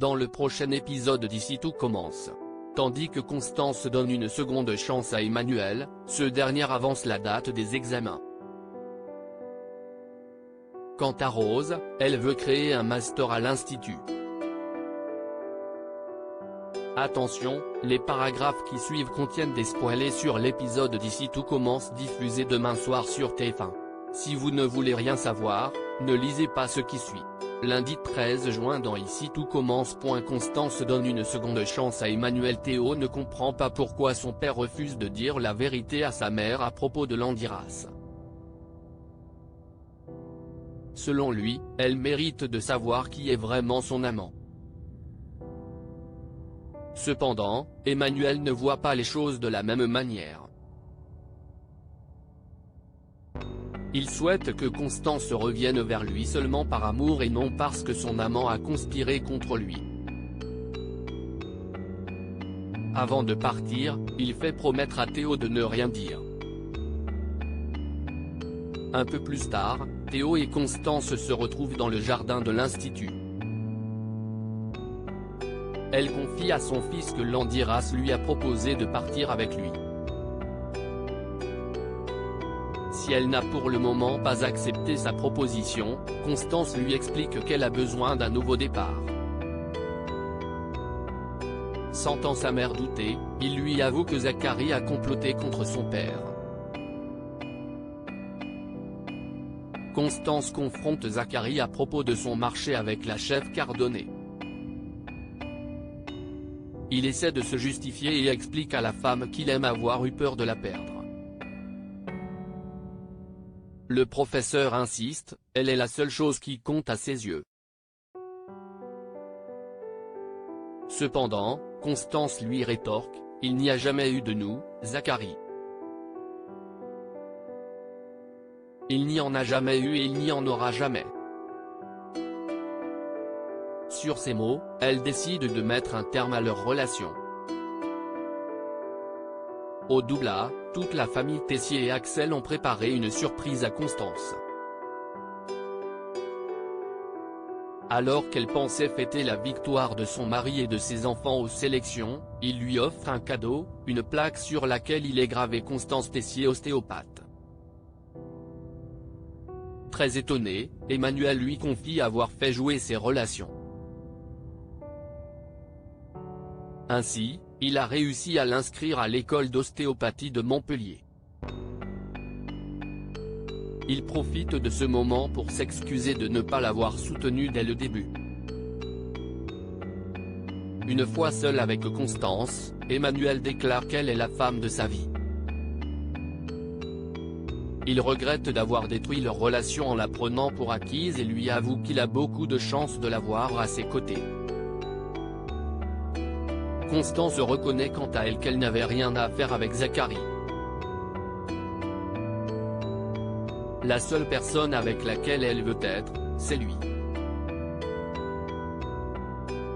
dans le prochain épisode d'Ici tout commence. Tandis que Constance donne une seconde chance à Emmanuel, ce dernier avance la date des examens. Quant à Rose, elle veut créer un master à l'Institut. Attention, les paragraphes qui suivent contiennent des spoilers sur l'épisode d'Ici tout commence diffusé demain soir sur TF1. Si vous ne voulez rien savoir, ne lisez pas ce qui suit. Lundi 13 juin dans Ici tout commence. Constance donne une seconde chance à Emmanuel. Théo ne comprend pas pourquoi son père refuse de dire la vérité à sa mère à propos de Landiras. Selon lui, elle mérite de savoir qui est vraiment son amant. Cependant, Emmanuel ne voit pas les choses de la même manière. Il souhaite que Constance revienne vers lui seulement par amour et non parce que son amant a conspiré contre lui. Avant de partir, il fait promettre à Théo de ne rien dire. Un peu plus tard, Théo et Constance se retrouvent dans le jardin de l'Institut. Elle confie à son fils que Landiras lui a proposé de partir avec lui. Si elle n'a pour le moment pas accepté sa proposition, Constance lui explique qu'elle a besoin d'un nouveau départ. Sentant sa mère douter, il lui avoue que Zacharie a comploté contre son père. Constance confronte Zacharie à propos de son marché avec la chef Cardonnet. Il essaie de se justifier et explique à la femme qu'il aime avoir eu peur de la perdre. Le professeur insiste, elle est la seule chose qui compte à ses yeux. Cependant, Constance lui rétorque, il n'y a jamais eu de nous, Zacharie. Il n'y en a jamais eu et il n'y en aura jamais. Sur ces mots, elle décide de mettre un terme à leur relation. Au Doubla, toute la famille Tessier et Axel ont préparé une surprise à Constance. Alors qu'elle pensait fêter la victoire de son mari et de ses enfants aux sélections, il lui offre un cadeau, une plaque sur laquelle il est gravé Constance Tessier ostéopathe. Très étonné, Emmanuel lui confie avoir fait jouer ses relations. Ainsi, il a réussi à l'inscrire à l'école d'ostéopathie de Montpellier. Il profite de ce moment pour s'excuser de ne pas l'avoir soutenu dès le début. Une fois seul avec Constance, Emmanuel déclare qu'elle est la femme de sa vie. Il regrette d'avoir détruit leur relation en la prenant pour acquise et lui avoue qu'il a beaucoup de chance de l'avoir à ses côtés. Constance reconnaît quant à elle qu'elle n'avait rien à faire avec Zacharie. La seule personne avec laquelle elle veut être, c'est lui.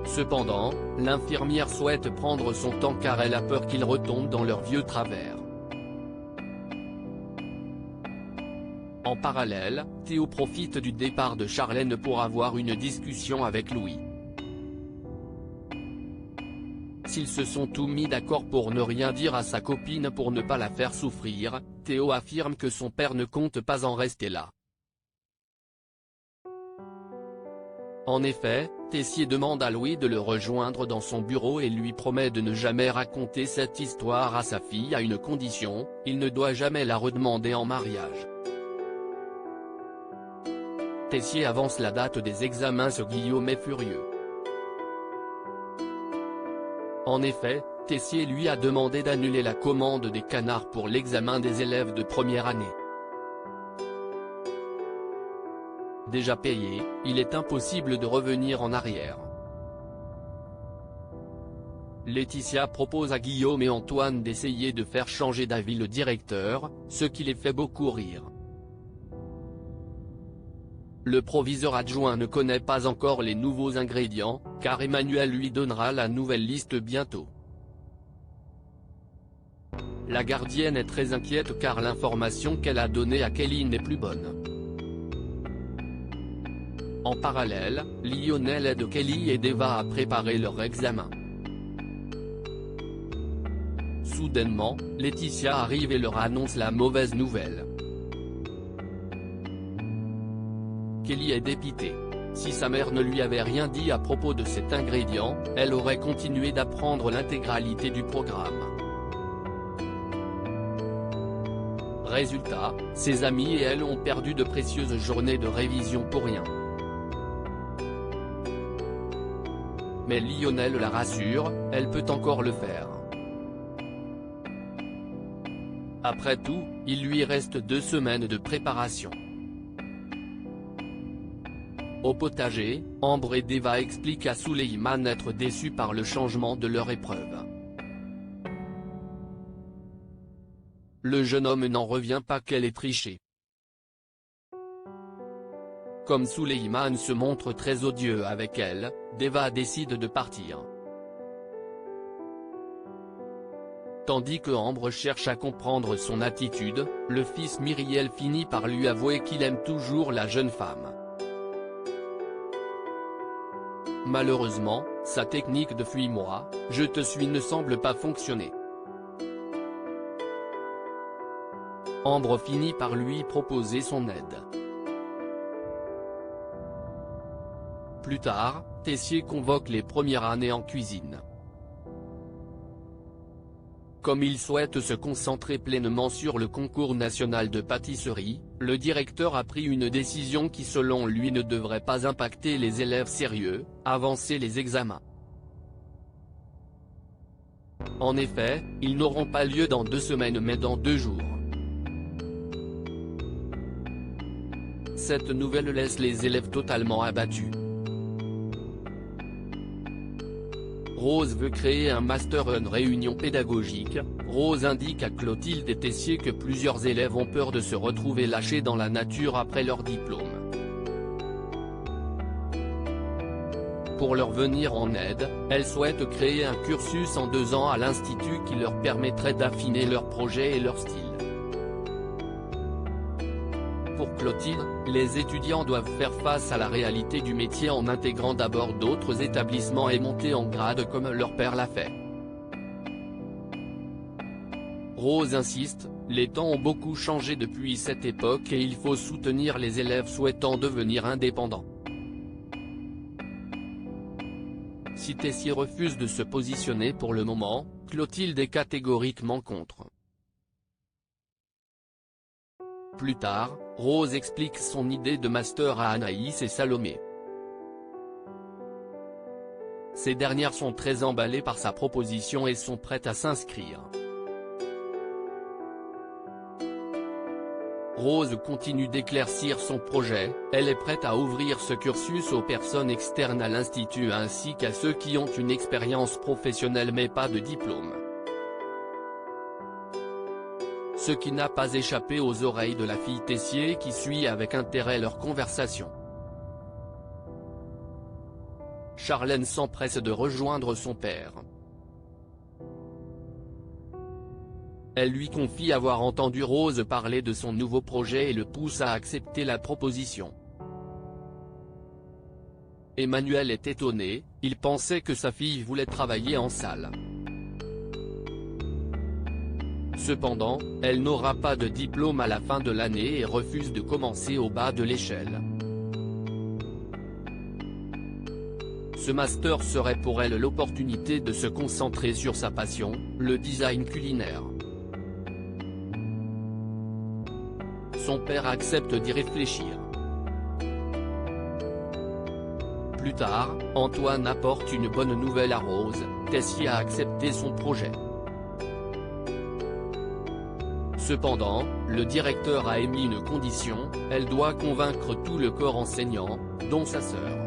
Cependant, l'infirmière souhaite prendre son temps car elle a peur qu'ils retombent dans leurs vieux travers. En parallèle, Théo profite du départ de Charlène pour avoir une discussion avec Louis. S'ils se sont tous mis d'accord pour ne rien dire à sa copine pour ne pas la faire souffrir, Théo affirme que son père ne compte pas en rester là. En effet, Tessier demande à Louis de le rejoindre dans son bureau et lui promet de ne jamais raconter cette histoire à sa fille à une condition, il ne doit jamais la redemander en mariage. Tessier avance la date des examens. Guillaume est furieux. En effet, Tessier lui a demandé d'annuler la commande des canards pour l'examen des élèves de première année. Déjà payé, il est impossible de revenir en arrière. Laetitia propose à Guillaume et Antoine d'essayer de faire changer d'avis le directeur, ce qui les fait beaucoup rire. Le proviseur adjoint ne connaît pas encore les nouveaux ingrédients, car Emmanuel lui donnera la nouvelle liste bientôt. La gardienne est très inquiète car l'information qu'elle a donnée à Kelly n'est plus bonne. En parallèle, Lionel aide Kelly et Deva à préparer leur examen. Soudainement, Laetitia arrive et leur annonce la mauvaise nouvelle. Kelly est dépitée. Si sa mère ne lui avait rien dit à propos de cet ingrédient, elle aurait continué d'apprendre l'intégralité du programme. Résultat, ses amis et elle ont perdu de précieuses journées de révision pour rien. Mais Lionel la rassure, elle peut encore le faire. Après tout, il lui reste 2 semaines de préparation. Au potager, Ambre et Deva expliquent à Suleiman être déçus par le changement de leur épreuve. Le jeune homme n'en revient pas qu'elle ait triché. Comme Suleiman se montre très odieux avec elle, Deva décide de partir. Tandis que Ambre cherche à comprendre son attitude, le fils Myriel finit par lui avouer qu'il aime toujours la jeune femme. Malheureusement, sa technique de « fuis-moi, je te suis » ne semble pas fonctionner. Ambre finit par lui proposer son aide. Plus tard, Tessier convoque les premières années en cuisine. Comme il souhaite se concentrer pleinement sur le concours national de pâtisserie, le directeur a pris une décision qui selon lui ne devrait pas impacter les élèves sérieux, avancer les examens. En effet, ils n'auront pas lieu dans 2 semaines mais dans 2 jours. Cette nouvelle laisse les élèves totalement abattus. Rose veut créer un master en réunion pédagogique. Rose indique à Clotilde et Tessier que plusieurs élèves ont peur de se retrouver lâchés dans la nature après leur diplôme. Pour leur venir en aide, elle souhaite créer un cursus en 2 ans à l'institut qui leur permettrait d'affiner leur projet et leur style. Pour Clotilde, les étudiants doivent faire face à la réalité du métier en intégrant d'abord d'autres établissements et monter en grade comme leur père l'a fait. Rose insiste, les temps ont beaucoup changé depuis cette époque et il faut soutenir les élèves souhaitant devenir indépendants. Si Tessier refuse de se positionner pour le moment, Clotilde est catégoriquement contre. Plus tard, Rose explique son idée de master à Anaïs et Salomé. Ces dernières sont très emballées par sa proposition et sont prêtes à s'inscrire. Rose continue d'éclaircir son projet, elle est prête à ouvrir ce cursus aux personnes externes à l'institut ainsi qu'à ceux qui ont une expérience professionnelle mais pas de diplôme. Ce qui n'a pas échappé aux oreilles de la fille Tessier qui suit avec intérêt leur conversation. Charlène s'empresse de rejoindre son père. Elle lui confie avoir entendu Rose parler de son nouveau projet et le pousse à accepter la proposition. Emmanuel est étonné, il pensait que sa fille voulait travailler en salle. Cependant, elle n'aura pas de diplôme à la fin de l'année et refuse de commencer au bas de l'échelle. Ce master serait pour elle l'opportunité de se concentrer sur sa passion, le design culinaire. Son père accepte d'y réfléchir. Plus tard, Antoine apporte une bonne nouvelle à Rose, Tessier a accepté son projet. Cependant, le directeur a émis une condition, elle doit convaincre tout le corps enseignant, dont sa sœur.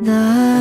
나